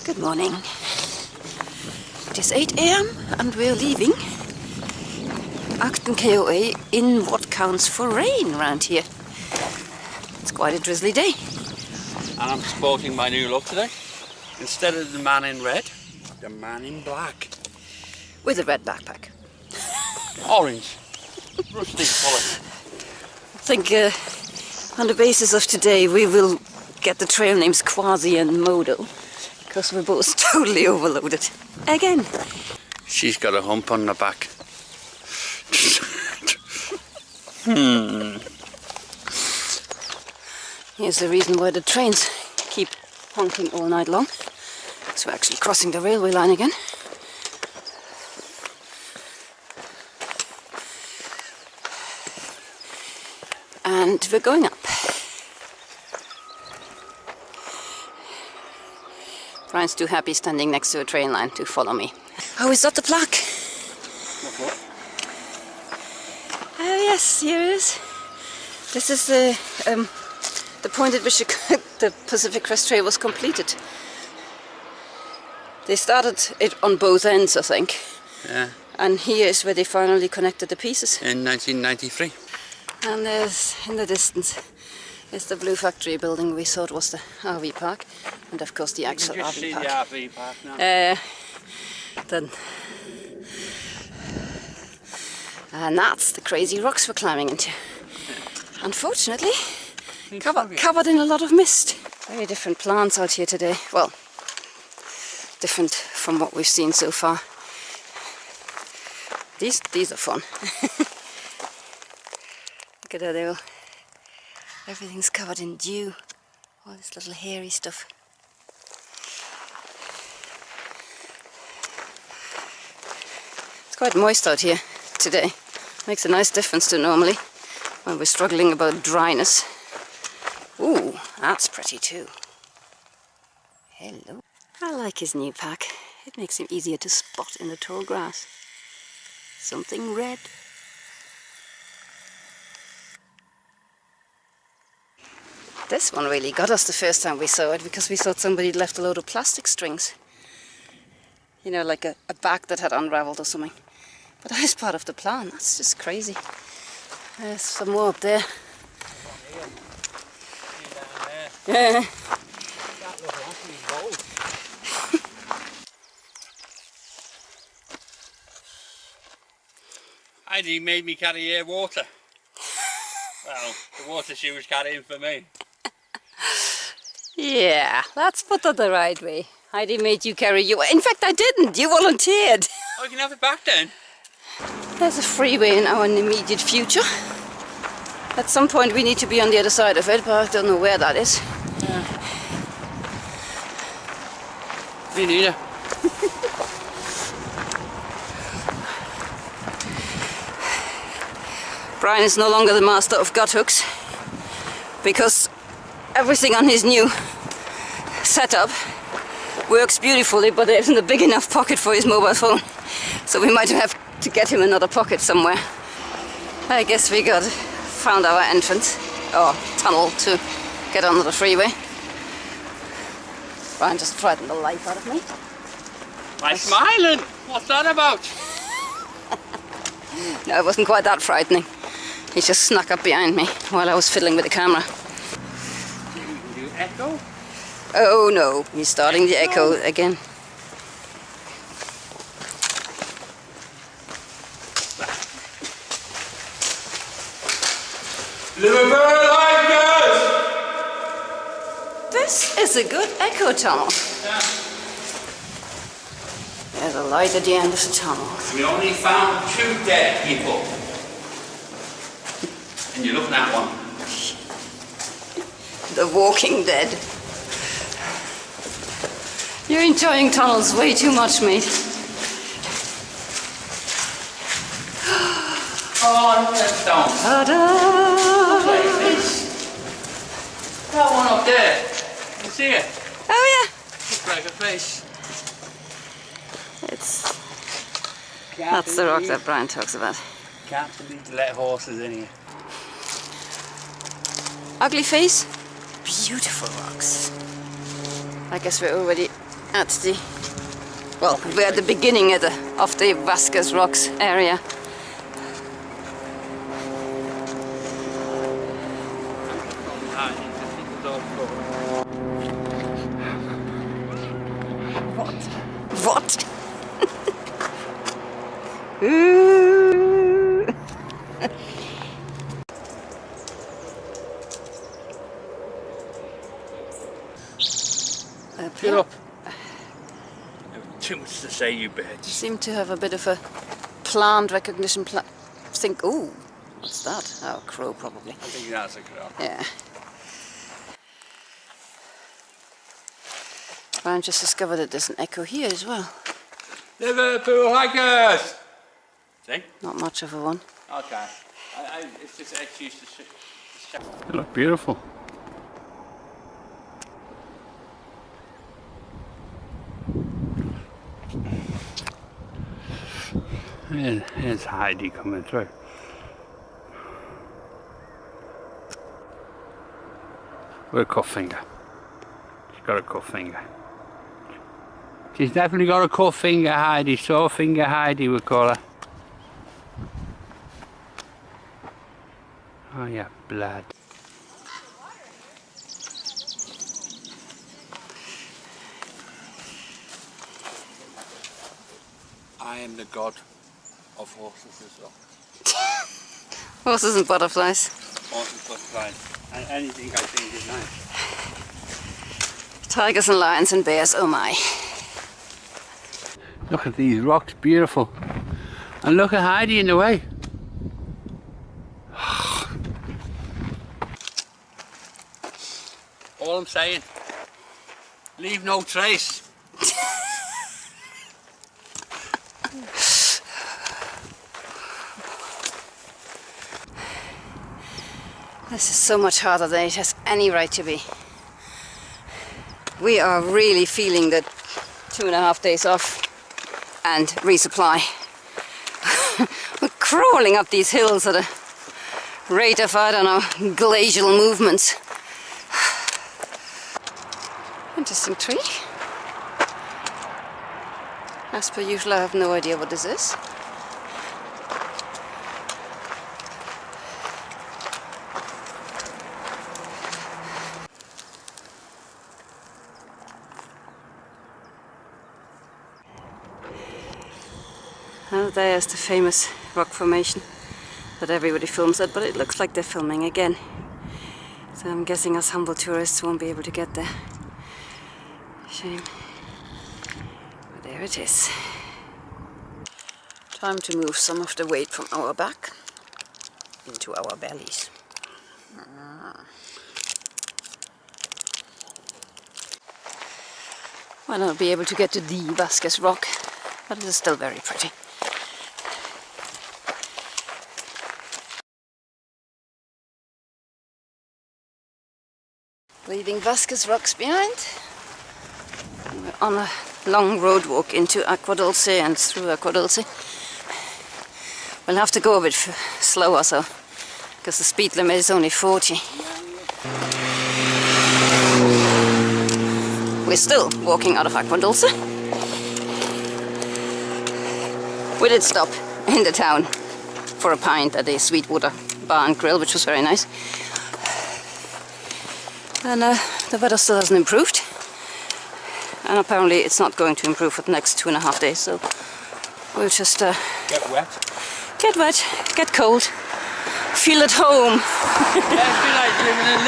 Good morning. It is 8 a.m. and we're leaving Acton KOA in what counts for rain around here. It's quite a drizzly day. And I'm sporting my new look today. Instead of the man in red, the man in black. With a red backpack. Orange. Rusty colour. I think on the basis of today we will get the trail names Quasi and Modo, because we're both totally overloaded. Again. She's got a hump on the back. Here's the reason why the trains keep honking all night long. So we're actually crossing the railway line again. And we're going up. Brian's too happy standing next to a train line to follow me. Oh, is that the plaque? Oh yes, here it is. This is the point at which the Pacific Crest Trail was completed. They started it on both ends, I think. Yeah. And here is where they finally connected the pieces. In 1993. And there's, in the distance, is the blue factory building we thought was the RV park. And of course the actual RV park. You can just see the RV park now. Then. And that's the crazy rocks we're climbing into. Unfortunately, covered in a lot of mist. Very different plants out here today. Well, different from what we've seen so far. These are fun. Look at that, they all. Everything's covered in dew. All this little hairy stuff. It's quite moist out here today. Makes a nice difference to normally when we're struggling about dryness. Ooh, that's pretty too. Hello. I like his new pack. It makes him easier to spot in the tall grass. Something red. This one really got us the first time we saw it, because we thought somebody had left a load of plastic strings. You know, like a bag that had unraveled or something. But that is part of the plan. That's just crazy. There's some more up there. Yeah. Heidi made me carry her water. Well, the water she was carrying for me. Yeah, let's put it the right way. Heidi made you carry you. In fact, I didn't. You volunteered. Oh, you can have it back then. There's a freeway in our immediate future. At some point we need to be on the other side of it, but I don't know where that is. Yeah. Me neither. Brian is no longer the master of gut hooks, because everything on his new setup works beautifully, but there isn't a big enough pocket for his mobile phone. So we might have to get him another pocket somewhere. I guess we found our entrance, or tunnel, to get onto the freeway. Brian just frightened the life out of me. Why smiling? What's that about? No, it wasn't quite that frightening. He just snuck up behind me while I was fiddling with the camera. You echo? Oh no, he's starting the echo again. Liverpool Lighters! This is a good echo tunnel. Yeah. There's a light at the end of the tunnel. We only found 2 dead people. And you're looking at one. The Walking Dead. You're enjoying tunnels way too much, mate. Oh, that's down. Ta-da! That one up there. You see it? Oh Looks like a face. yeah. That's the rock that Brian talks about. Can't believe to let horses in here. Ugly face, beautiful rocks. I guess we're already at the, well, we're at the beginning of the Vasquez Rocks area. What? Ooh. Get up. Too much to say, you birds. You seem to have a bit of a plant recognition think, ooh, what's that? Oh, a crow probably. I think that's a crow. Yeah. Brian just discovered that there's an echo here as well. Liverpool hikers! See? Not much of a one. Okay. It's just excuse to show. They look beautiful. Here's Heidi coming through. With a cut finger. She's got a cut finger. She's definitely got a cut finger, Heidi. Sore finger Heidi, we call her. Oh yeah, blood. I am the god of horses as well. Horses and butterflies. Horses, butterflies, and anything I think is nice. Tigers and lions and bears, oh my. Look at these rocks, beautiful. And look at Heidi in the way. All I'm saying, leave no trace. This is so much harder than it has any right to be. We are really feeling the 2.5 days off and resupply. We're crawling up these hills at a rate of, I don't know, glacial movements. Interesting tree. As per usual, I have no idea what this is. Well, there's the famous rock formation that everybody films at, but it looks like they're filming again. So I'm guessing us humble tourists won't be able to get there. Shame. But there it is. Time to move some of the weight from our back into our bellies. Well, I'll be able to get to the Vasquez Rock, but it is still very pretty. Leaving Vasquez Rocks behind. We're on a long road walk into Agua Dulce and through Agua Dulce. We'll have to go a bit slower, so, because the speed limit is only 40. We're still walking out of Agua Dulce. We did stop in the town for a pint at the Sweetwater Bar and Grill, which was very nice. And the weather still hasn't improved. And apparently it's not going to improve for the next 2.5 days, so we'll just Get wet. Get wet, get cold, feel at home. Yeah, I feel like living in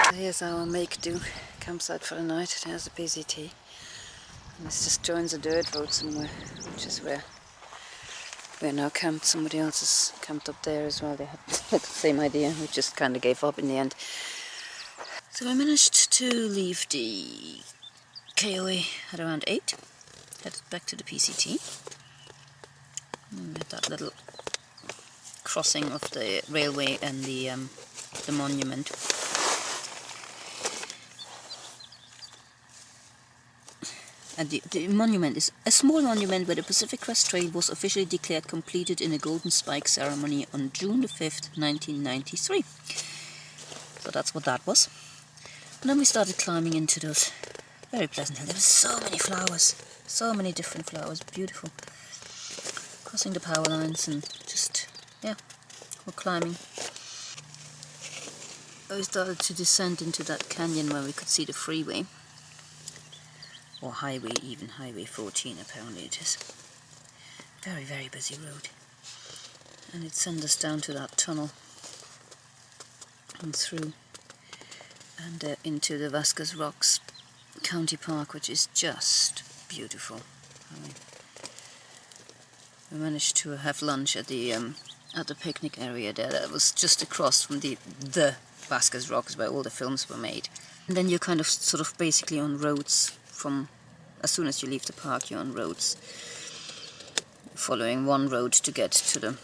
Liverpool. Here's our make-do campsite for the night. There's the PCT. And this just joins a dirt road somewhere, which is where we're now camped. Somebody else is camped up there as well. They had the same idea. We just kind of gave up in the end. So I managed to leave the KOA at around 8. Headed back to the PCT. At that little crossing of the railway and the monument. And the monument is a small monument where the Pacific Crest Trail was officially declared completed in a Golden Spike ceremony on June the 5th, 1993. So that's what that was. And then we started climbing into those Very pleasant hill. There were so many flowers, so many different flowers, beautiful. Crossing the power lines and just, yeah, we're climbing. We started to descend into that canyon where we could see the freeway. Or highway, even Highway 14 apparently it is. Very, very busy road. And it sent us down to that tunnel and through and into the Vasquez Rocks County Park, which is just beautiful. I mean, we managed to have lunch at the picnic area there. That was just across from the Vasquez Rocks where all the films were made. And then you're kind of sort of basically on roads from, as soon as you leave the park, you're on roads. Following one road to get to the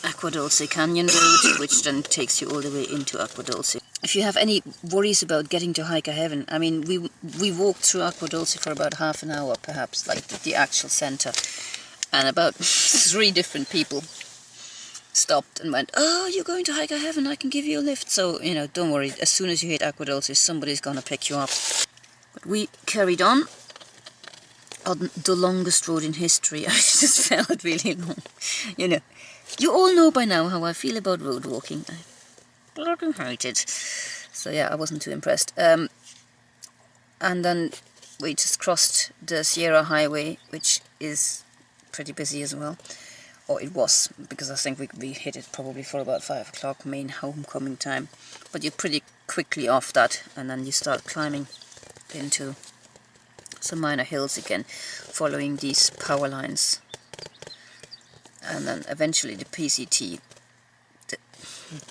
Agua Dulce Canyon Road, which then takes you all the way into Agua Dulce. If you have any worries about getting to Hiker Heaven, I mean, we walked through Agua Dulce for about half an hour, perhaps, like the actual center, and about 3 different people stopped and went, "Oh, you're going to Hiker Heaven, I can give you a lift." So, you know, don't worry, as soon as you hit Agua Dulce, somebody's gonna pick you up. But we carried on the longest road in history. I just felt really long, you know. You all know by now how I feel about road walking. I bloody hate it. So yeah, I wasn't too impressed. And then we just crossed the Sierra Highway, which is pretty busy as well. Or it was, because I think we hit it probably for about 5 o'clock, main homecoming time. But you're pretty quickly off that, and then you start climbing into some minor hills again, following these power lines. And then eventually the PCT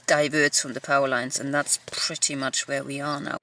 diverts from the power lines, and that's pretty much where we are now.